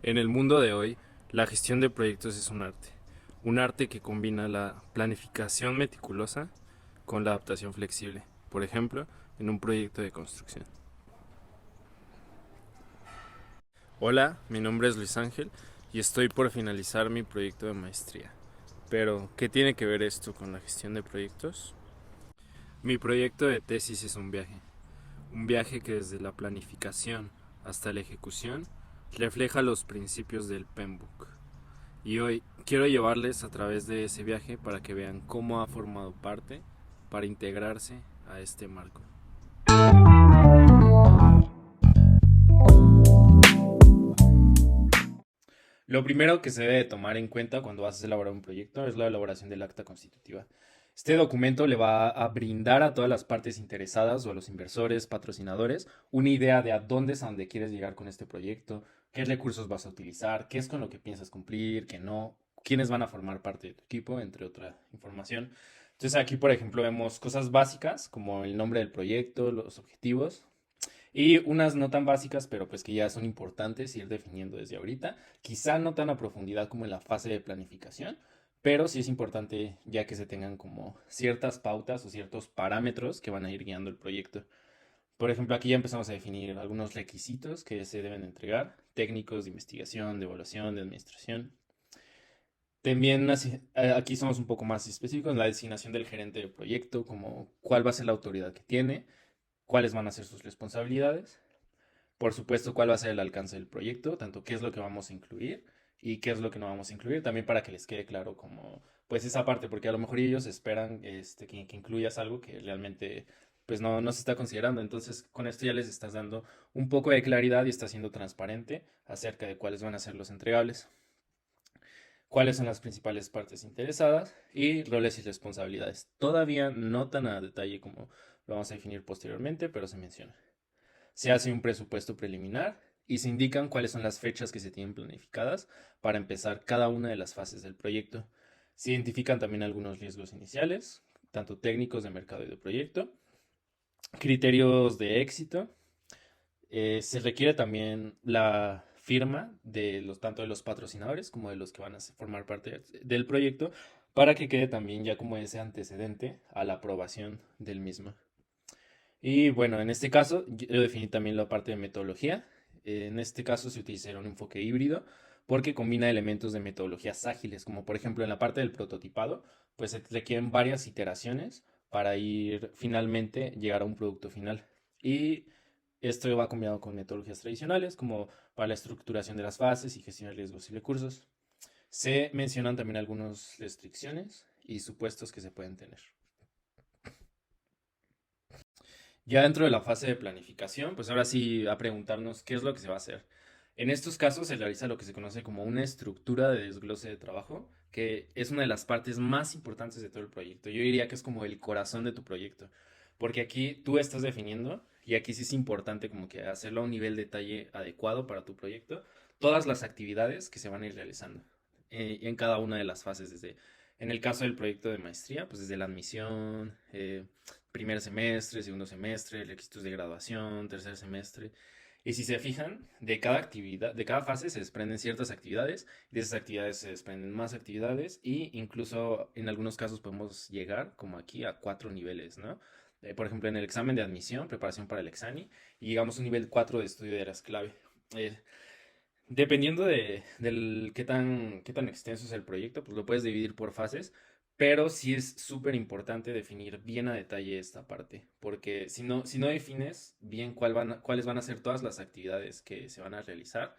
En el mundo de hoy, la gestión de proyectos es un arte que combina la planificación meticulosa con la adaptación flexible, por ejemplo, en un proyecto de construcción. Hola, mi nombre es Luis Ángel y estoy por finalizar mi proyecto de maestría. Pero, ¿qué tiene que ver esto con la gestión de proyectos? Mi proyecto de tesis es un viaje que desde la planificación hasta la ejecución refleja los principios del PMBOK. Y hoy quiero llevarles a través de ese viaje para que vean cómo ha formado parte para integrarse a este marco. Lo primero que se debe tomar en cuenta cuando vas a elaborar un proyecto es la elaboración del acta constitutiva. Este documento le va a brindar a todas las partes interesadas o a los inversores, patrocinadores, una idea de a dónde es a dónde quieres llegar con este proyecto, qué recursos vas a utilizar, qué es con lo que piensas cumplir, qué no, quiénes van a formar parte de tu equipo, entre otra información. Entonces aquí, por ejemplo, vemos cosas básicas como el nombre del proyecto, los objetivos, y unas no tan básicas, pero pues que ya son importantes ir definiendo desde ahorita. Quizá no tan a profundidad como en la fase de planificación, pero sí es importante ya que se tengan como ciertas pautas o ciertos parámetros que van a ir guiando el proyecto. Por ejemplo, aquí ya empezamos a definir algunos requisitos que se deben entregar, técnicos de investigación, de evaluación, de administración. También aquí somos un poco más específicos en la designación del gerente del proyecto, como cuál va a ser la autoridad que tiene, cuáles van a ser sus responsabilidades, por supuesto, cuál va a ser el alcance del proyecto, tanto qué es lo que vamos a incluir y qué es lo que no vamos a incluir, también para que les quede claro como, pues esa parte, porque a lo mejor ellos esperan que incluyas algo que realmente pues no se está considerando. Entonces, con esto ya les estás dando un poco de claridad y está siendo transparente acerca de cuáles van a ser los entregables, cuáles son las principales partes interesadas y roles y responsabilidades. Todavía no tan a detalle como lo vamos a definir posteriormente, pero se menciona. Se hace un presupuesto preliminar y se indican cuáles son las fechas que se tienen planificadas para empezar cada una de las fases del proyecto. Se identifican también algunos riesgos iniciales, tanto técnicos de mercado y de proyecto, criterios de éxito. Se requiere también la firma de tanto de los patrocinadores como de los que van a formar parte del proyecto para que quede también ya como ese antecedente a la aprobación del mismo. Y bueno, en este caso yo definí también la parte de metodología. En este caso se utilizaría un enfoque híbrido porque combina elementos de metodologías ágiles, como por ejemplo en la parte del prototipado, pues se requieren varias iteraciones para ir finalmente llegar a un producto final. Y esto va combinado con metodologías tradicionales, como para la estructuración de las fases y gestión de riesgos y recursos. Se mencionan también algunas restricciones y supuestos que se pueden tener. Ya dentro de la fase de planificación, pues ahora sí a preguntarnos qué es lo que se va a hacer. En estos casos se realiza lo que se conoce como una estructura de desglose de trabajo, que es una de las partes más importantes de todo el proyecto. Yo diría que es como el corazón de tu proyecto, porque aquí tú estás definiendo, y aquí sí es importante como que hacerlo a un nivel de detalle adecuado para tu proyecto, todas las actividades que se van a ir realizando en cada una de las fases, desde, en el caso del proyecto de maestría, pues desde la admisión, primer semestre, segundo semestre, requisitos de graduación, tercer semestre. Y si se fijan, de cada actividad, de cada fase se desprenden ciertas actividades, y de esas actividades se desprenden más actividades, y incluso en algunos casos podemos llegar, como aquí, a cuatro niveles, ¿no? Por ejemplo, en el examen de admisión, preparación para el examen, y llegamos a un nivel 4 de estudio de áreas clave. Eh, Dependiendo del qué tan extenso es el proyecto, pues lo puedes dividir por fases, pero sí es súper importante definir bien a detalle esta parte, porque si no defines bien cuáles van a ser todas las actividades que se van a realizar,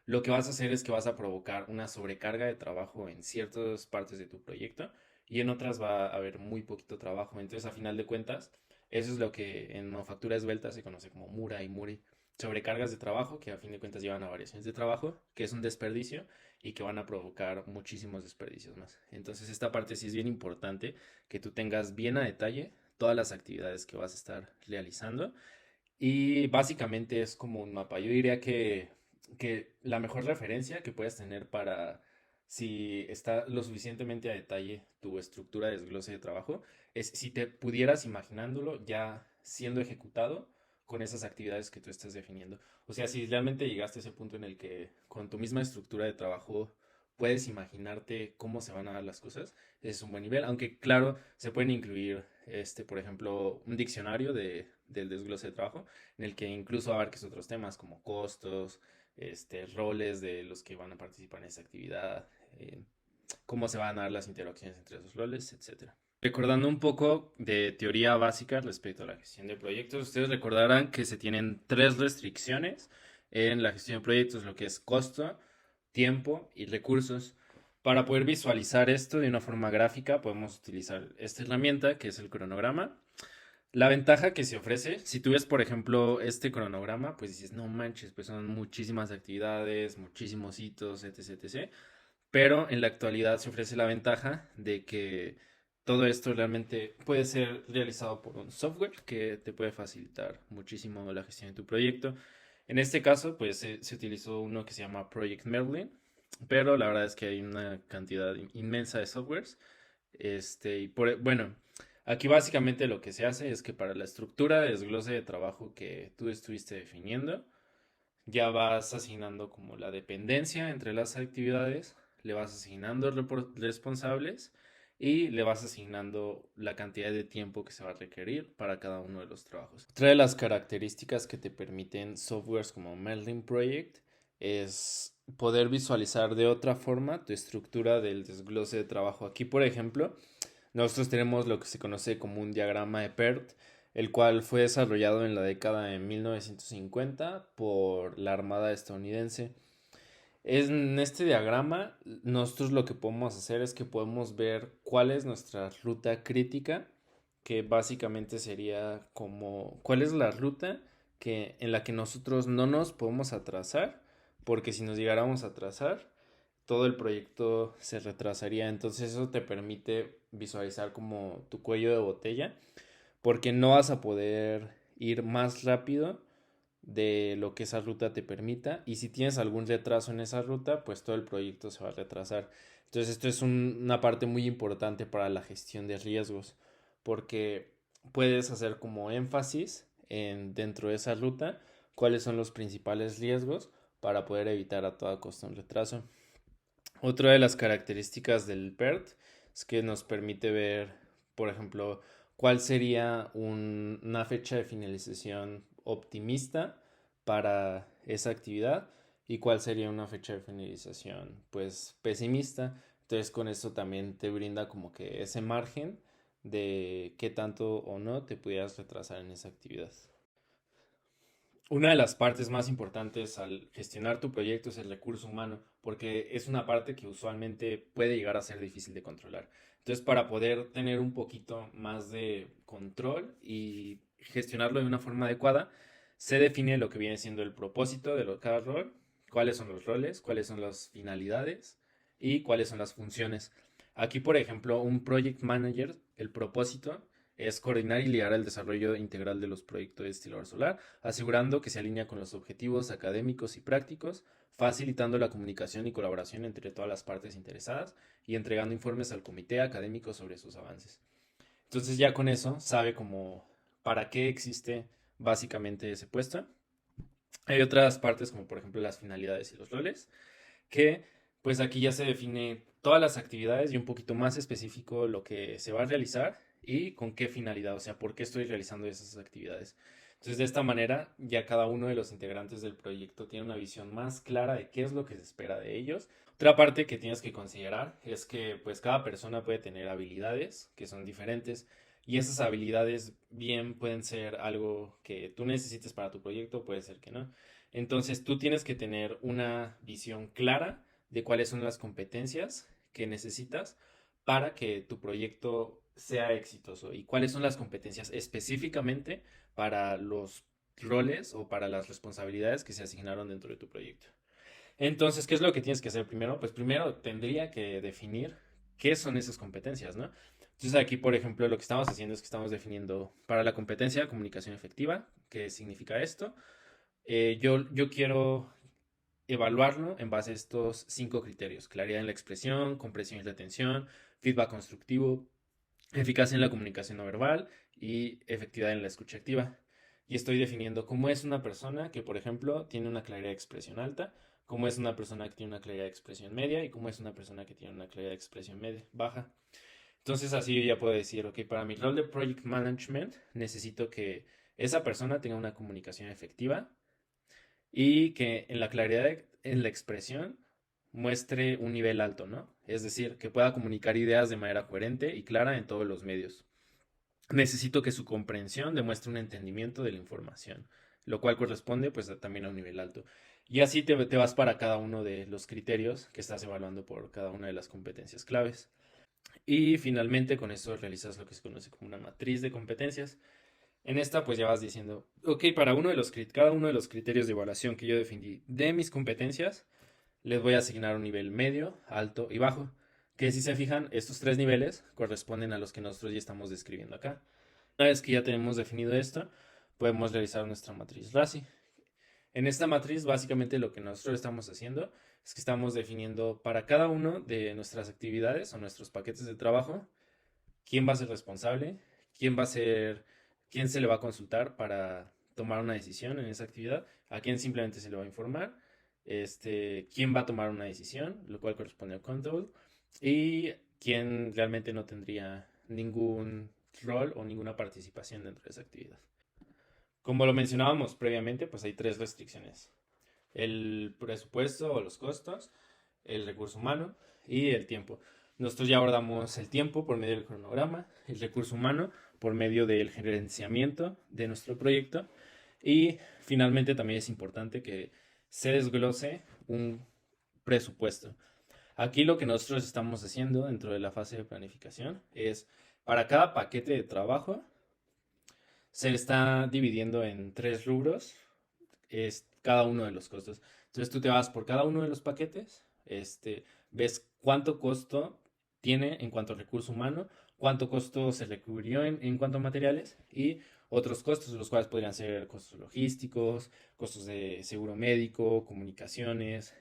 lo que vas a hacer es que vas a provocar una sobrecarga de trabajo en ciertas partes de tu proyecto y en otras va a haber muy poquito trabajo. Entonces, a final de cuentas, eso es lo que en manufactura esbelta se conoce como Mura y Muri, sobrecargas de trabajo que a fin de cuentas llevan a variaciones de trabajo, que es un desperdicio y que van a provocar muchísimos desperdicios más. Entonces esta parte sí es bien importante que tú tengas bien a detalle todas las actividades que vas a estar realizando y básicamente es como un mapa. Yo diría que la mejor referencia que puedes tener para si está lo suficientemente a detalle tu estructura de desglose de trabajo es si te pudieras imaginándolo ya siendo ejecutado con esas actividades que tú estás definiendo. O sea, si realmente llegaste a ese punto en el que con tu misma estructura de trabajo puedes imaginarte cómo se van a dar las cosas, es un buen nivel. Aunque, claro, se pueden incluir, por ejemplo, un diccionario del desglose de trabajo, en el que incluso abarques otros temas como costos, roles de los que van a participar en esa actividad, eh, cómo se van a dar las interacciones entre esos roles, etcétera. Recordando un poco de teoría básica respecto a la gestión de proyectos, ustedes recordarán que se tienen tres restricciones en la gestión de proyectos, lo que es costo, tiempo y recursos. Para poder visualizar esto de una forma gráfica, podemos utilizar esta herramienta que es el cronograma. La ventaja que se ofrece, si tú ves, por ejemplo, este cronograma, pues dices, no manches, pues son muchísimas actividades, muchísimos hitos, etc, etc. Pero en la actualidad se ofrece la ventaja de que todo esto realmente puede ser realizado por un software que te puede facilitar muchísimo la gestión de tu proyecto. En este caso, pues se utilizó uno que se llama Project Merlin, pero la verdad es que hay una cantidad inmensa de softwares. Bueno, aquí básicamente lo que se hace es que para la estructura de desglose de trabajo que tú estuviste definiendo, ya vas asignando como la dependencia entre las actividades, le vas asignando responsables y le vas asignando la cantidad de tiempo que se va a requerir para cada uno de los trabajos. Otra de las características que te permiten softwares como Merlin Project es poder visualizar de otra forma tu estructura del desglose de trabajo. Aquí, por ejemplo, nosotros tenemos lo que se conoce como un diagrama de PERT, el cual fue desarrollado en la década de 1950 por la Armada estadounidense. En este diagrama, nosotros lo que podemos hacer es que podemos ver cuál es nuestra ruta crítica, que básicamente sería como cuál es la ruta en la que nosotros no nos podemos atrasar, porque si nos llegáramos a atrasar, todo el proyecto se retrasaría. Entonces eso te permite visualizar como tu cuello de botella, porque no vas a poder ir más rápido de lo que esa ruta te permita, y si tienes algún retraso en esa ruta, pues todo el proyecto se va a retrasar. Entonces esto es una parte muy importante para la gestión de riesgos, porque puedes hacer como énfasis dentro de esa ruta cuáles son los principales riesgos para poder evitar a toda costa un retraso. Otra de las características del PERT es que nos permite ver, por ejemplo, cuál sería una fecha de finalización optimista para esa actividad y cuál sería una fecha de finalización pues pesimista. Entonces con esto también te brinda como que ese margen de qué tanto o no te pudieras retrasar en esa actividad. Una de las partes más importantes al gestionar tu proyecto es el recurso humano, porque es una parte que usualmente puede llegar a ser difícil de controlar. Entonces, para poder tener un poquito más de control y gestionarlo de una forma adecuada, se define lo que viene siendo el propósito de cada rol, cuáles son los roles, cuáles son las finalidades y cuáles son las funciones. Aquí, por ejemplo, un project manager, el propósito es coordinar y liderar el desarrollo integral de los proyectos de destilador solar, asegurando que se alinea con los objetivos académicos y prácticos, facilitando la comunicación y colaboración entre todas las partes interesadas y entregando informes al comité académico sobre sus avances. Entonces ya con eso sabe como para qué existe básicamente ese puesto. Hay otras partes como por ejemplo las finalidades y los roles, que pues aquí ya se define todas las actividades y un poquito más específico lo que se va a realizar y con qué finalidad, o sea, por qué estoy realizando esas actividades. Entonces, de esta manera, ya cada uno de los integrantes del proyecto tiene una visión más clara de qué es lo que se espera de ellos. Otra parte que tienes que considerar es que pues cada persona puede tener habilidades que son diferentes, y esas habilidades bien pueden ser algo que tú necesites para tu proyecto, puede ser que no. Entonces tú tienes que tener una visión clara de cuáles son las competencias que necesitas para que tu proyecto sea exitoso y cuáles son las competencias específicamente para los roles o para las responsabilidades que se asignaron dentro de tu proyecto. Entonces, ¿qué es lo que tienes que hacer primero? Pues primero tendría que definir qué son esas competencias, ¿no? Entonces aquí, por ejemplo, lo que estamos haciendo es que estamos definiendo para la competencia comunicación efectiva, ¿qué significa esto? Yo quiero evaluarlo en base a estos cinco criterios: claridad en la expresión, comprensión y retención, feedback constructivo, eficacia en la comunicación no verbal y efectividad en la escucha activa. y estoy definiendo cómo es una persona que, por ejemplo, tiene una claridad de expresión alta, cómo es una persona que tiene una claridad de expresión media y cómo es una persona que tiene una claridad de expresión media, baja. Entonces así yo ya puedo decir, ok, para mi rol de Project Management necesito que esa persona tenga una comunicación efectiva y que en la claridad en la expresión muestre un nivel alto, ¿no? Es decir, que pueda comunicar ideas de manera coherente y clara en todos los medios. Necesito que su comprensión demuestre un entendimiento de la información, lo cual corresponde pues también a un nivel alto. Y así te vas para cada uno de los criterios que estás evaluando por cada una de las competencias claves. Y finalmente con eso realizas lo que se conoce como una matriz de competencias. En esta pues ya vas diciendo, ok, para cada uno de los criterios de evaluación que yo definí de mis competencias, les voy a asignar un nivel medio, alto y bajo. Que si se fijan, estos tres niveles corresponden a los que nosotros ya estamos describiendo acá. Una vez que ya tenemos definido esto, podemos realizar nuestra matriz RASI. En esta matriz, básicamente lo que nosotros estamos haciendo es que estamos definiendo para cada uno de nuestras actividades o nuestros paquetes de trabajo quién va a ser responsable, quién va a ser, quién se le va a consultar para tomar una decisión en esa actividad, a quién simplemente se le va a informar, quién va a tomar una decisión, lo cual corresponde al control, y quién realmente no tendría ningún rol o ninguna participación dentro de esa actividad. Como lo mencionábamos previamente, pues hay tres restricciones: el presupuesto o los costos, el recurso humano y el tiempo. Nosotros ya abordamos el tiempo por medio del cronograma, el recurso humano por medio del gerenciamiento de nuestro proyecto y finalmente también es importante que se desglose un presupuesto. Aquí lo que nosotros estamos haciendo dentro de la fase de planificación es para cada paquete de trabajo se está dividiendo en tres rubros, es cada uno de los costos. Entonces tú te vas por cada uno de los paquetes, ves cuánto costo tiene en cuanto a recurso humano, cuánto costo se le cubrió en cuanto a materiales y otros costos, los cuales podrían ser costos logísticos, costos de seguro médico, comunicaciones,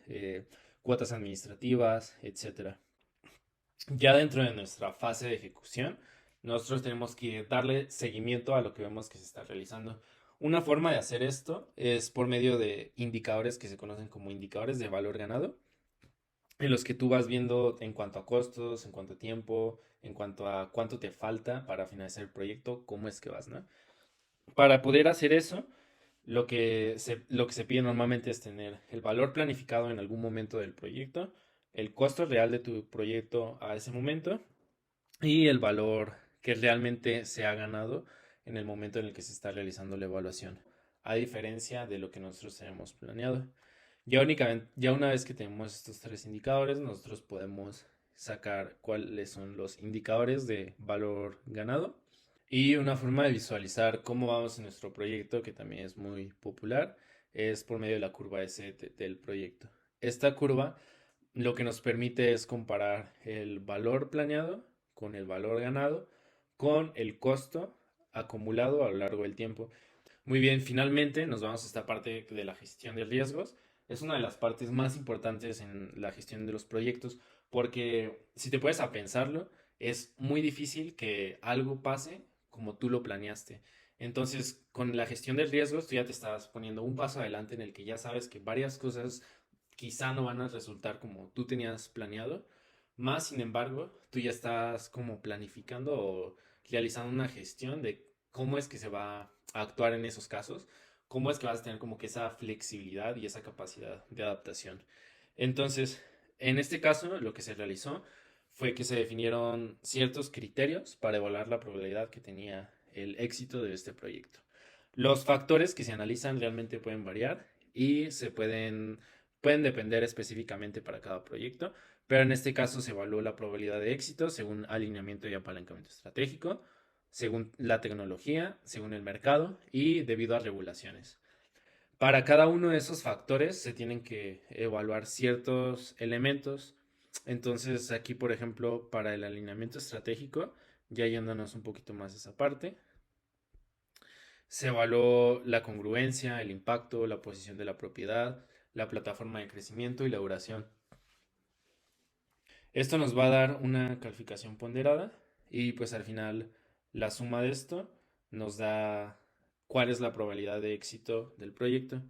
cuotas administrativas, etcétera. Ya dentro de nuestra fase de ejecución, nosotros tenemos que darle seguimiento a lo que vemos que se está realizando. Una forma de hacer esto es por medio de indicadores que se conocen como indicadores de valor ganado, en los que tú vas viendo en cuanto a costos, en cuanto a tiempo, en cuanto a cuánto te falta para finalizar el proyecto, cómo es que vas, ¿no? Para poder hacer eso, lo que se pide normalmente es tener el valor planificado en algún momento del proyecto, el costo real de tu proyecto a ese momento y el valor que realmente se ha ganado en el momento en el que se está realizando la evaluación, a diferencia de lo que nosotros tenemos planeado. Ya una vez que tenemos estos tres indicadores, nosotros podemos sacar cuáles son los indicadores de valor ganado y una forma de visualizar cómo vamos en nuestro proyecto, que también es muy popular, es por medio de la curva S del proyecto. Esta curva lo que nos permite es comparar el valor planeado con el valor ganado con el costo acumulado a lo largo del tiempo. Muy bien, finalmente nos vamos a esta parte de la gestión de riesgos. Es una de las partes más importantes en la gestión de los proyectos porque si te puedes a pensarlo, es muy difícil que algo pase como tú lo planeaste. Entonces, con la gestión de riesgos, tú ya te estás poniendo un paso adelante en el que ya sabes que varias cosas quizá no van a resultar como tú tenías planeado. Más sin embargo, tú ya estás como planificando o realizando una gestión de cómo es que se va a actuar en esos casos, cómo es que vas a tener como que esa flexibilidad y esa capacidad de adaptación. Entonces, en este caso, lo que se realizó fue que se definieron ciertos criterios para evaluar la probabilidad que tenía el éxito de este proyecto. Los factores que se analizan realmente pueden variar y pueden depender específicamente para cada proyecto, pero en este caso se evaluó la probabilidad de éxito según alineamiento y apalancamiento estratégico, según la tecnología, según el mercado y debido a regulaciones. Para cada uno de esos factores se tienen que evaluar ciertos elementos. Entonces aquí, por ejemplo, para el alineamiento estratégico, ya yéndonos un poquito más a esa parte, se evaluó la congruencia, el impacto, la posición de la propiedad, la plataforma de crecimiento y la duración. Esto nos va a dar una calificación ponderada y pues al final la suma de esto nos da cuál es la probabilidad de éxito del proyecto.